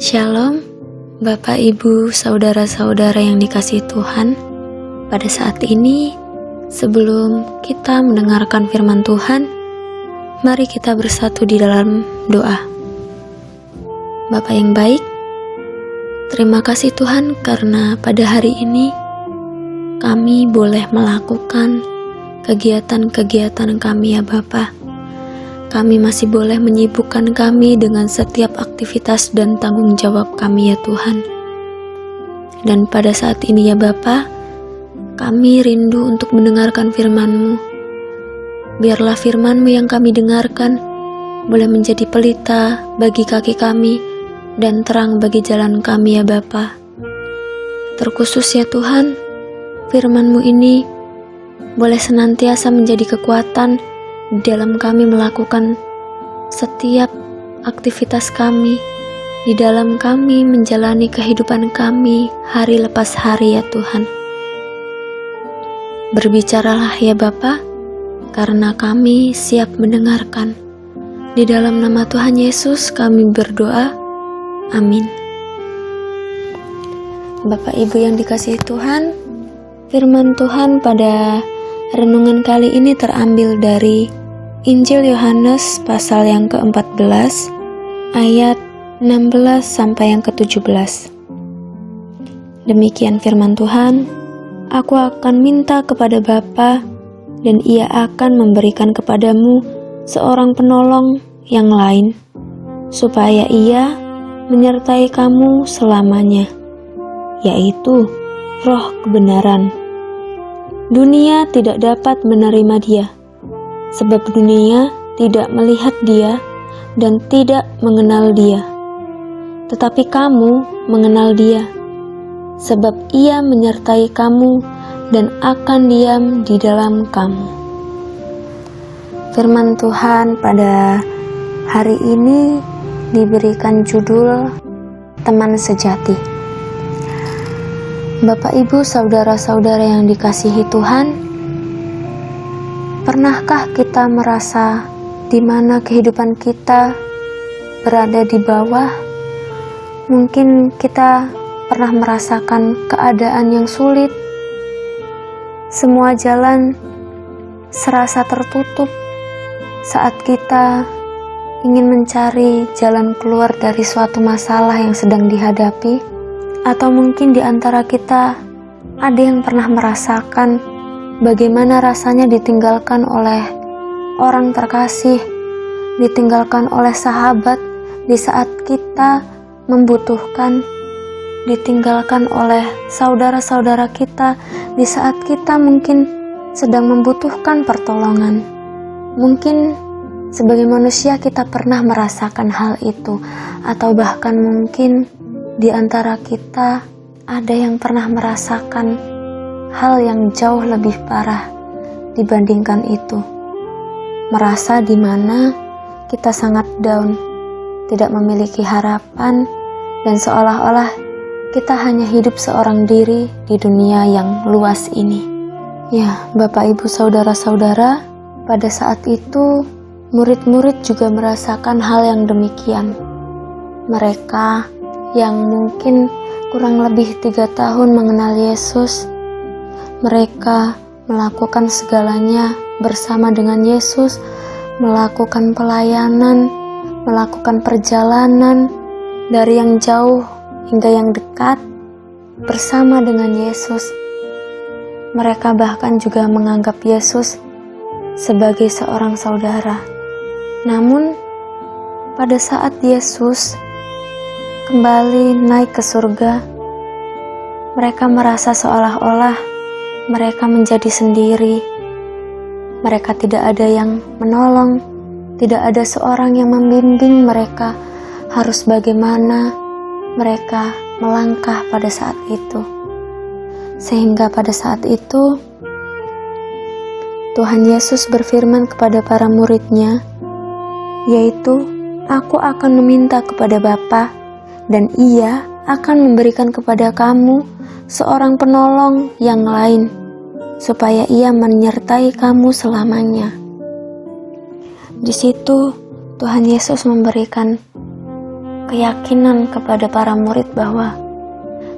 Shalom, Bapak, Ibu, Saudara-saudara yang dikasihi Tuhan. Pada saat ini, sebelum kita mendengarkan firman Tuhan, mari kita bersatu di dalam doa. Bapak yang baik, terima kasih Tuhan karena pada hari ini kami boleh melakukan kegiatan-kegiatan kami ya Bapak. Kami masih boleh menyibukkan kami dengan setiap aktivitas dan tanggung jawab kami ya Tuhan. Dan pada saat ini ya Bapa, kami rindu untuk mendengarkan firman-Mu. Biarlah firman-Mu yang kami dengarkan boleh menjadi pelita bagi kaki kami dan terang bagi jalan kami ya Bapa. Terkhusus ya Tuhan, firman-Mu ini boleh senantiasa menjadi kekuatan dalam kami melakukan setiap aktivitas kami, di dalam kami menjalani kehidupan kami hari lepas hari ya Tuhan. Berbicaralah ya Bapa, karena kami siap mendengarkan. Di dalam nama Tuhan Yesus kami berdoa, amin. Bapak Ibu yang dikasihi Tuhan, firman Tuhan pada renungan kali ini terambil dari Injil Yohanes pasal yang ke-14 ayat 16 sampai yang ke-17. Demikian firman Tuhan, "Aku akan minta kepada Bapa dan Ia akan memberikan kepadamu seorang penolong yang lain, supaya Ia menyertai kamu selamanya, yaitu Roh kebenaran. Dunia tidak dapat menerima Dia, sebab dunia tidak melihat Dia dan tidak mengenal Dia. Tetapi kamu mengenal Dia, sebab Ia menyertai kamu dan akan diam di dalam kamu." Firman Tuhan pada hari ini diberikan judul Teman Sejati. Bapak, Ibu, Saudara-saudara yang dikasihi Tuhan, pernahkah kita merasa di mana kehidupan kita berada di bawah? Mungkin kita pernah merasakan keadaan yang sulit. Semua jalan serasa tertutup saat kita ingin mencari jalan keluar dari suatu masalah yang sedang dihadapi. Atau mungkin di antara kita ada yang pernah merasakan bagaimana rasanya ditinggalkan oleh orang terkasih, ditinggalkan oleh sahabat di saat kita membutuhkan, ditinggalkan oleh saudara-saudara kita di saat kita mungkin sedang membutuhkan pertolongan. Mungkin sebagai manusia kita pernah merasakan hal itu, atau bahkan mungkin di antara kita ada yang pernah merasakan hal yang jauh lebih parah dibandingkan itu. Merasa di mana kita sangat down, tidak memiliki harapan, dan seolah-olah kita hanya hidup seorang diri di dunia yang luas ini. Ya, Bapak, Ibu, Saudara-saudara, pada saat itu murid-murid juga merasakan hal yang demikian. Mereka yang mungkin kurang lebih 3 tahun mengenal Yesus, mereka melakukan segalanya bersama dengan Yesus, melakukan pelayanan, melakukan perjalanan dari yang jauh hingga yang dekat bersama dengan Yesus. Mereka bahkan juga menganggap Yesus sebagai seorang saudara. Namun, pada saat Yesus kembali naik ke surga, mereka merasa seolah-olah mereka menjadi sendiri. Mereka tidak ada yang menolong, tidak ada seorang yang membimbing mereka harus bagaimana mereka melangkah pada saat itu. Sehingga pada saat itu Tuhan Yesus berfirman kepada para murid-Nya, yaitu, "Aku akan meminta kepada Bapa, dan Ia akan memberikan kepada kamu seorang penolong yang lain, supaya Ia menyertai kamu selamanya." Di situ Tuhan Yesus memberikan keyakinan kepada para murid bahwa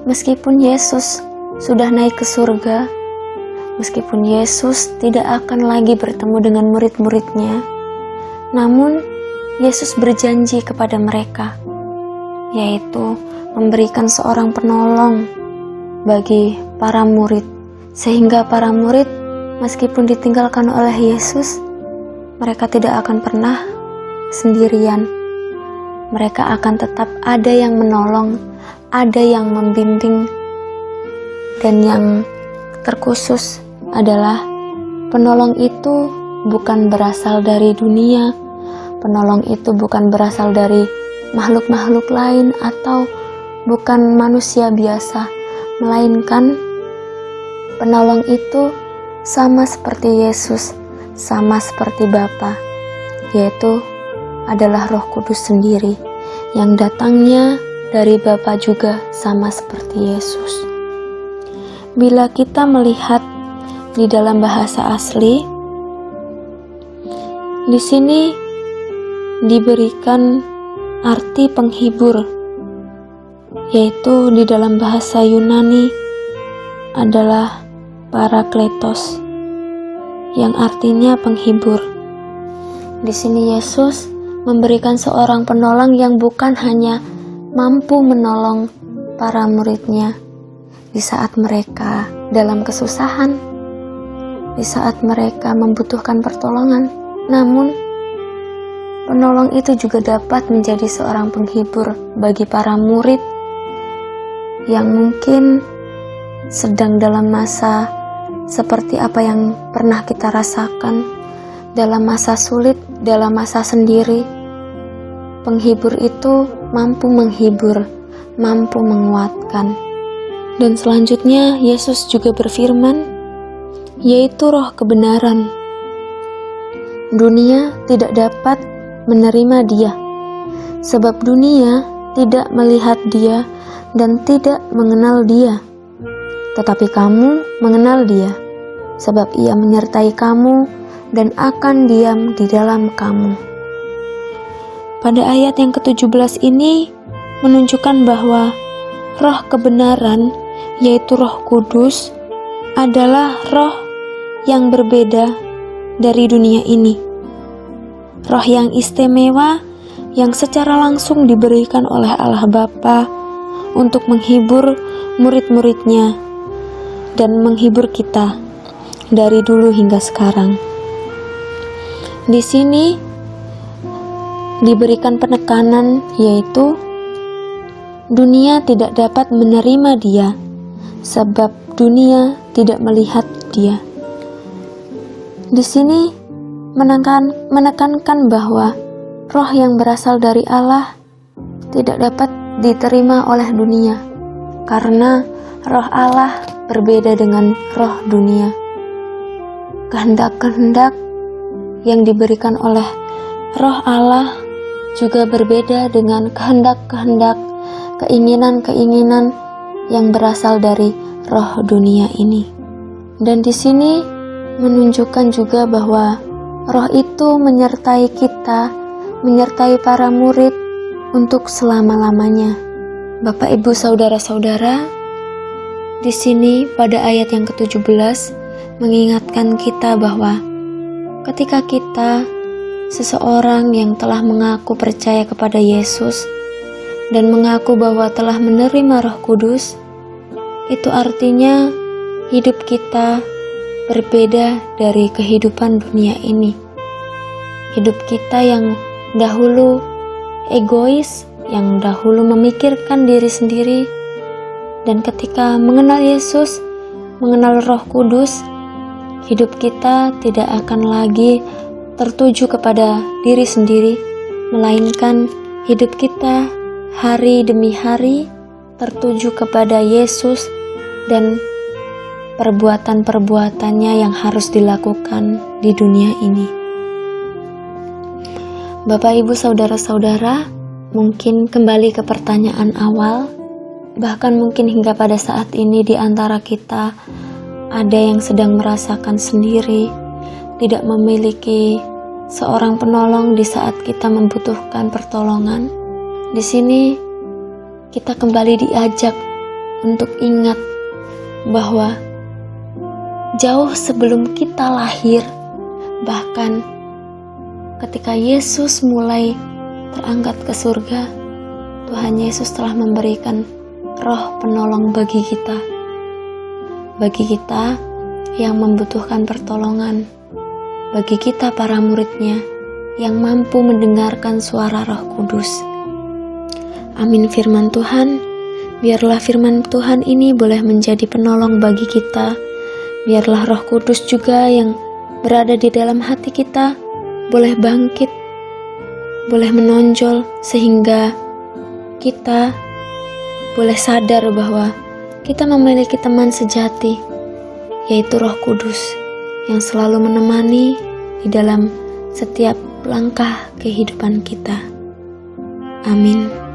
meskipun Yesus sudah naik ke surga, meskipun Yesus tidak akan lagi bertemu dengan murid-muridnya, namun Yesus berjanji kepada mereka, yaitu memberikan seorang penolong bagi para murid, sehingga para murid meskipun ditinggalkan oleh Yesus, mereka tidak akan pernah sendirian. Mereka akan tetap ada yang menolong, ada yang membimbing, dan yang terkhusus adalah penolong itu bukan berasal dari dunia, penolong itu bukan berasal dari makhluk-makhluk lain atau bukan manusia biasa, melainkan penolong itu sama seperti Yesus, sama seperti Bapa, yaitu adalah Roh Kudus sendiri yang datangnya dari Bapa juga sama seperti Yesus. Bila kita melihat di dalam bahasa asli, di sini diberikan arti penghibur, yaitu di dalam bahasa Yunani adalah Parakletos, yang artinya penghibur. Di sini Yesus memberikan seorang penolong yang bukan hanya mampu menolong para muridnya di saat mereka dalam kesusahan, di saat mereka membutuhkan pertolongan, namun penolong itu juga dapat menjadi seorang penghibur bagi para murid yang mungkin sedang dalam masa seperti apa yang pernah kita rasakan, dalam masa sulit, dalam masa sendiri. Penghibur itu mampu menghibur, mampu menguatkan. Dan selanjutnya Yesus juga berfirman, yaitu Roh kebenaran. Dunia tidak dapat menerima Dia, sebab dunia tidak melihat Dia dan tidak mengenal Dia. Tetapi kamu mengenal Dia, sebab Ia menyertai kamu dan akan diam di dalam kamu. Pada ayat yang ke-17 ini menunjukkan bahwa Roh kebenaran, yaitu Roh Kudus, adalah roh yang berbeda dari dunia ini. Roh yang istimewa yang secara langsung diberikan oleh Allah Bapa untuk menghibur murid-muridnya dan menghibur kita dari dulu hingga sekarang. Di sini diberikan penekanan, yaitu dunia tidak dapat menerima Dia, sebab dunia tidak melihat Dia. Di sini menekankan bahwa roh yang berasal dari Allah tidak dapat diterima oleh dunia, karena roh Allah berbeda dengan roh dunia. Kehendak-kehendak yang diberikan oleh roh Allah juga berbeda dengan kehendak-kehendak, keinginan-keinginan yang berasal dari roh dunia ini. Dan di sini menunjukkan juga bahwa roh itu menyertai kita, menyertai para murid untuk selama-lamanya. Bapak, Ibu, saudara-saudara, di sini pada ayat yang ke-17 mengingatkan kita bahwa ketika kita seseorang yang telah mengaku percaya kepada Yesus dan mengaku bahwa telah menerima Roh Kudus, itu artinya hidup kita berbeda dari kehidupan dunia ini. Hidup kita yang dahulu egois, yang dahulu memikirkan diri sendiri, dan ketika mengenal Yesus, mengenal Roh Kudus, hidup kita tidak akan lagi tertuju kepada diri sendiri, melainkan hidup kita hari demi hari tertuju kepada Yesus dan perbuatan-perbuatannya yang harus dilakukan di dunia ini. Bapak, Ibu, saudara-saudara, mungkin kembali ke pertanyaan awal. Bahkan mungkin hingga pada saat ini di antara kita ada yang sedang merasakan sendiri, tidak memiliki seorang penolong di saat kita membutuhkan pertolongan. Di sini kita kembali diajak untuk ingat bahwa jauh sebelum kita lahir, bahkan ketika Yesus mulai terangkat ke surga, Tuhan Yesus telah memberikan Roh penolong bagi kita yang membutuhkan pertolongan, bagi kita para muridnya yang mampu mendengarkan suara Roh Kudus. Amin firman Tuhan. Biarlah firman Tuhan ini boleh menjadi penolong bagi kita. Biarlah Roh Kudus juga yang berada di dalam hati kita boleh bangkit, boleh menonjol, sehingga kita boleh sadar bahwa kita memiliki teman sejati, yaitu Roh Kudus yang selalu menemani di dalam setiap langkah kehidupan kita. Amin.